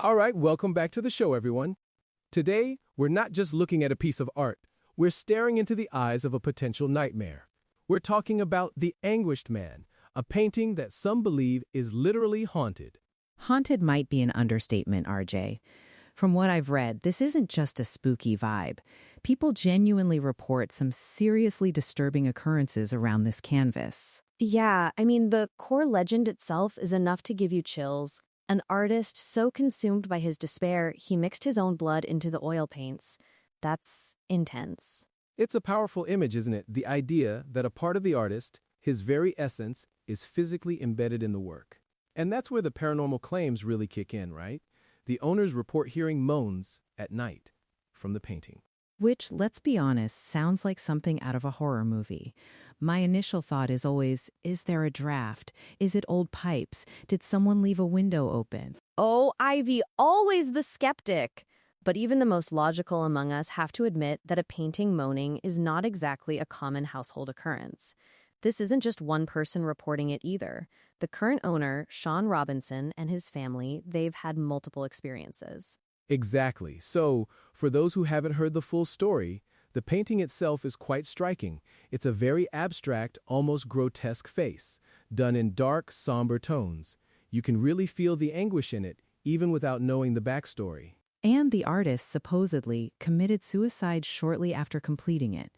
All right, welcome back to the show, everyone. Today, we're not just looking at a piece of art, we're staring into the eyes of a potential nightmare. We're talking about The Anguished Man, a painting that some believe is literally haunted. Haunted might be an understatement, RJ. From what I've read, this isn't just a spooky vibe. People genuinely report some seriously disturbing occurrences around this canvas. Yeah, the core legend itself is enough to give you chills. An artist so consumed by his despair, he mixed his own blood into the oil paints. That's intense. It's a powerful image, isn't it? The idea that a part of the artist, his very essence, is physically embedded in the work. And that's where the paranormal claims really kick in, right? The owners report hearing moans at night from the painting. Which, let's be honest, sounds like something out of a horror movie. My initial thought is always, is there a draft? Is it old pipes? Did someone leave a window open? Oh, Ivy, always the skeptic. But even the most logical among us have to admit that a painting moaning is not exactly a common household occurrence. This isn't just one person reporting it either. The current owner, Sean Robinson, and his family, they've had multiple experiences. Exactly. So, for those who haven't heard the full story, the painting itself is quite striking. It's a very abstract, almost grotesque face, done in dark, somber tones. You can really feel the anguish in it, even without knowing the backstory. And the artist supposedly committed suicide shortly after completing it,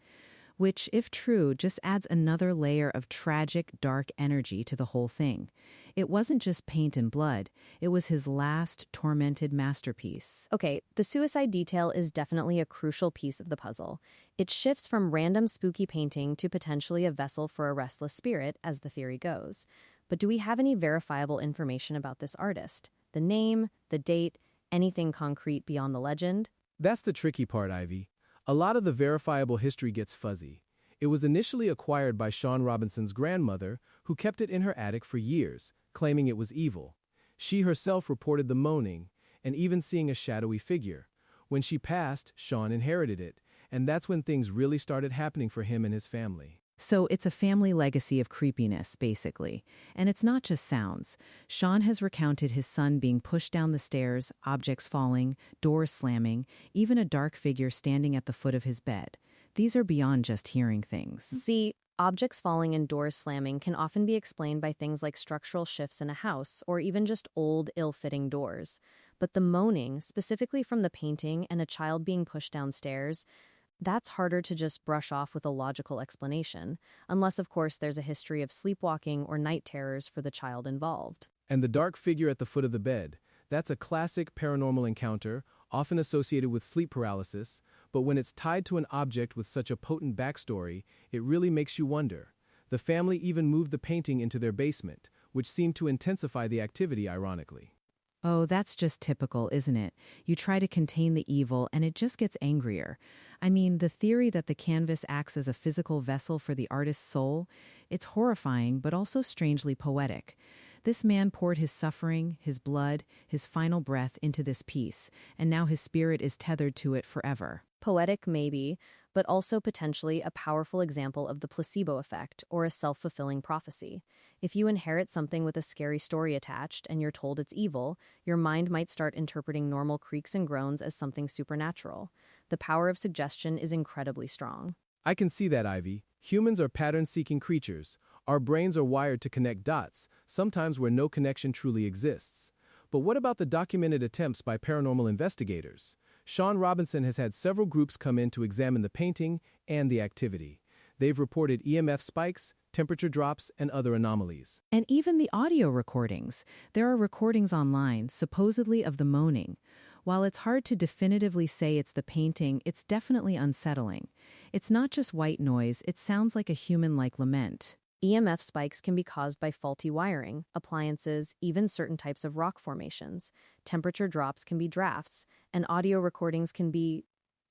which, if true, just adds another layer of tragic, dark energy to the whole thing. It wasn't just paint and blood. It was his last tormented masterpiece. Okay, the suicide detail is definitely a crucial piece of the puzzle. It shifts from random spooky painting to potentially a vessel for a restless spirit, as the theory goes. But do we have any verifiable information about this artist? The name, the date, anything concrete beyond the legend? That's the tricky part, Ivy. A lot of the verifiable history gets fuzzy. It was initially acquired by Sean Robinson's grandmother, who kept it in her attic for years, claiming it was evil. She herself reported the moaning, and even seeing a shadowy figure. When she passed, Sean inherited it, and that's when things really started happening for him and his family. So it's a family legacy of creepiness, basically. And it's not just sounds. Sean has recounted his son being pushed down the stairs, objects falling, doors slamming, even a dark figure standing at the foot of his bed. These are beyond just hearing things. See, objects falling and doors slamming can often be explained by things like structural shifts in a house or even just old, ill-fitting doors. But the moaning, specifically from the painting and a child being pushed downstairs, that's harder to just brush off with a logical explanation, unless, of course, there's a history of sleepwalking or night terrors for the child involved. And the dark figure at the foot of the bed, that's a classic paranormal encounter, often associated with sleep paralysis, but when it's tied to an object with such a potent backstory, it really makes you wonder. The family even moved the painting into their basement, which seemed to intensify the activity, ironically. Oh, that's just typical, isn't it? You try to contain the evil, and it just gets angrier. The theory that the canvas acts as a physical vessel for the artist's soul, it's horrifying, but also strangely poetic. This man poured his suffering, his blood, his final breath into this piece, and now his spirit is tethered to it forever. Poetic, maybe, but also potentially a powerful example of the placebo effect or a self-fulfilling prophecy. If you inherit something with a scary story attached and you're told it's evil, your mind might start interpreting normal creaks and groans as something supernatural. The power of suggestion is incredibly strong. I can see that, Ivy. Humans are pattern-seeking creatures. Our brains are wired to connect dots, sometimes where no connection truly exists. But what about the documented attempts by paranormal investigators? Sean Robinson has had several groups come in to examine the painting and the activity. They've reported EMF spikes, temperature drops, and other anomalies. And even the audio recordings. There are recordings online, supposedly of the moaning. While it's hard to definitively say it's the painting, it's definitely unsettling. It's not just white noise, it sounds like a human-like lament. EMF spikes can be caused by faulty wiring, appliances, even certain types of rock formations. Temperature drops can be drafts, and audio recordings can be,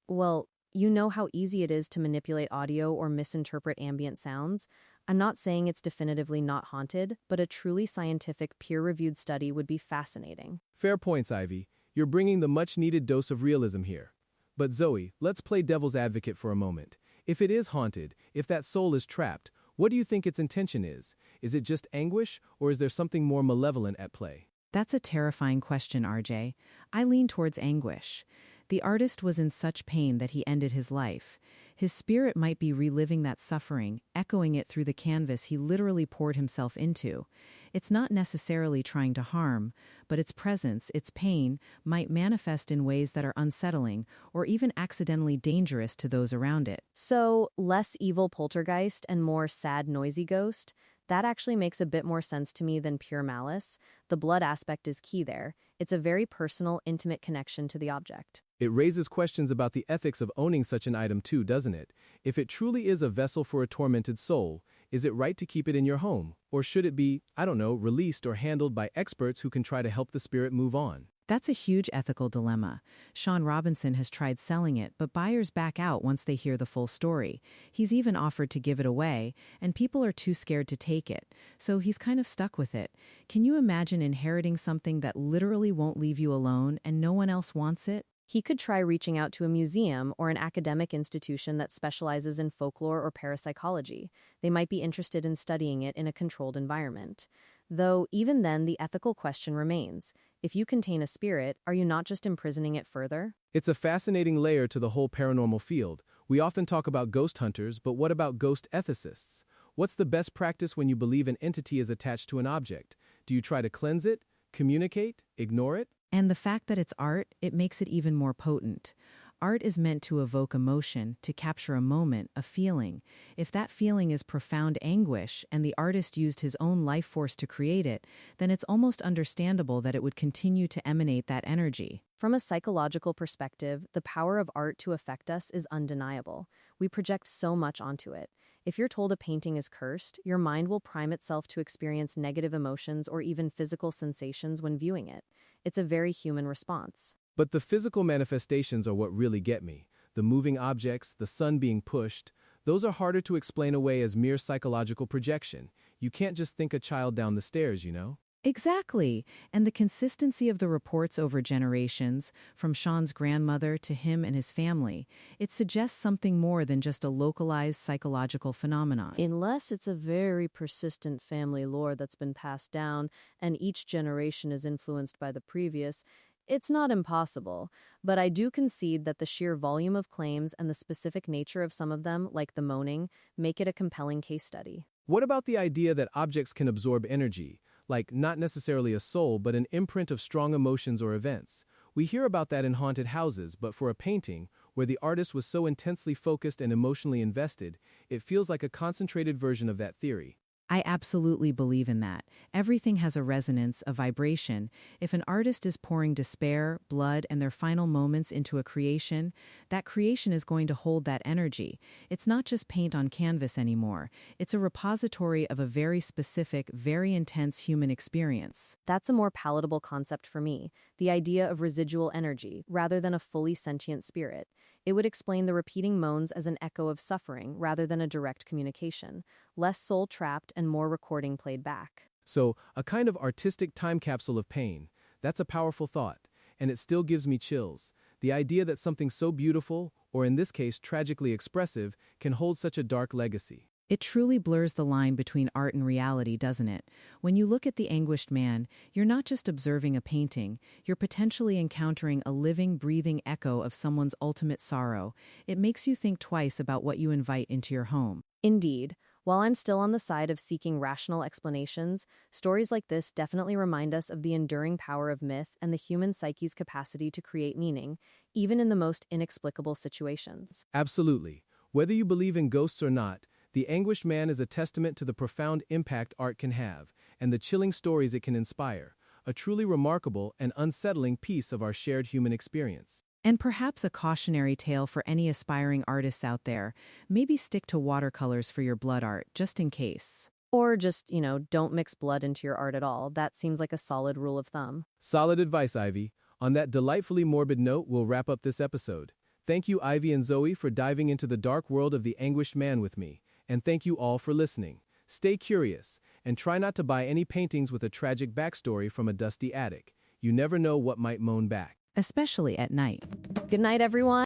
well, you know how easy it is to manipulate audio or misinterpret ambient sounds? I'm not saying it's definitively not haunted, but a truly scientific, peer-reviewed study would be fascinating. Fair points, Ivy. You're bringing the much-needed dose of realism here. But Zoe, let's play devil's advocate for a moment. If it is haunted, if that soul is trapped, what do you think its intention is? Is it just anguish, or is there something more malevolent at play? That's a terrifying question, RJ. I lean towards anguish. The artist was in such pain that he ended his life. His spirit might be reliving that suffering, echoing it through the canvas he literally poured himself into. It's not necessarily trying to harm, but its presence, its pain, might manifest in ways that are unsettling or even accidentally dangerous to those around it. So, less evil poltergeist and more sad, noisy ghost? That actually makes a bit more sense to me than pure malice. The blood aspect is key there. It's a very personal, intimate connection to the object. It raises questions about the ethics of owning such an item too, doesn't it? If it truly is a vessel for a tormented soul, is it right to keep it in your home? Or should it be, released or handled by experts who can try to help the spirit move on? That's a huge ethical dilemma. Sean Robinson has tried selling it, but buyers back out once they hear the full story. He's even offered to give it away, and people are too scared to take it. So he's kind of stuck with it. Can you imagine inheriting something that literally won't leave you alone and no one else wants it? He could try reaching out to a museum or an academic institution that specializes in folklore or parapsychology. They might be interested in studying it in a controlled environment. Though, even then, the ethical question remains. If you contain a spirit, are you not just imprisoning it further? It's a fascinating layer to the whole paranormal field. We often talk about ghost hunters, but what about ghost ethicists? What's the best practice when you believe an entity is attached to an object? Do you try to cleanse it, communicate, ignore it? And the fact that it's art, it makes it even more potent. Art is meant to evoke emotion, to capture a moment, a feeling. If that feeling is profound anguish and the artist used his own life force to create it, then it's almost understandable that it would continue to emanate that energy. From a psychological perspective, the power of art to affect us is undeniable. We project so much onto it. If you're told a painting is cursed, your mind will prime itself to experience negative emotions or even physical sensations when viewing it. It's a very human response. But the physical manifestations are what really get me. The moving objects, the sun being pushed, those are harder to explain away as mere psychological projection. You can't just think a child down the stairs, you know? Exactly. And the consistency of the reports over generations, from Sean's grandmother to him and his family, it suggests something more than just a localized psychological phenomenon. Unless it's a very persistent family lore that's been passed down and each generation is influenced by the previous, it's not impossible. But I do concede that the sheer volume of claims and the specific nature of some of them, like the moaning, make it a compelling case study. What about the idea that objects can absorb energy? Like, not necessarily a soul, but an imprint of strong emotions or events. We hear about that in haunted houses, but for a painting, where the artist was so intensely focused and emotionally invested, it feels like a concentrated version of that theory. I absolutely believe in that. Everything has a resonance, a vibration. If an artist is pouring despair, blood, and their final moments into a creation, that creation is going to hold that energy. It's not just paint on canvas anymore. It's a repository of a very specific, very intense human experience. That's a more palatable concept for me, the idea of residual energy, rather than a fully sentient spirit. It would explain the repeating moans as an echo of suffering rather than a direct communication. Less soul trapped and more recording played back. So, a kind of artistic time capsule of pain. That's a powerful thought, and it still gives me chills. The idea that something so beautiful, or in this case tragically expressive, can hold such a dark legacy. It truly blurs the line between art and reality, doesn't it? When you look at The Anguished Man, you're not just observing a painting, you're potentially encountering a living, breathing echo of someone's ultimate sorrow. It makes you think twice about what you invite into your home. Indeed. While I'm still on the side of seeking rational explanations, stories like this definitely remind us of the enduring power of myth and the human psyche's capacity to create meaning, even in the most inexplicable situations. Absolutely. Whether you believe in ghosts or not, The Anguished Man is a testament to the profound impact art can have, and the chilling stories it can inspire, a truly remarkable and unsettling piece of our shared human experience. And perhaps a cautionary tale for any aspiring artists out there. Maybe stick to watercolors for your blood art, just in case. Or just, don't mix blood into your art at all. That seems like a solid rule of thumb. Solid advice, Ivy. On that delightfully morbid note, we'll wrap up this episode. Thank you, Ivy and Zoe, for diving into the dark world of The Anguished Man with me. And thank you all for listening. Stay curious, and try not to buy any paintings with a tragic backstory from a dusty attic. You never know what might moan back. Especially at night. Good night, everyone.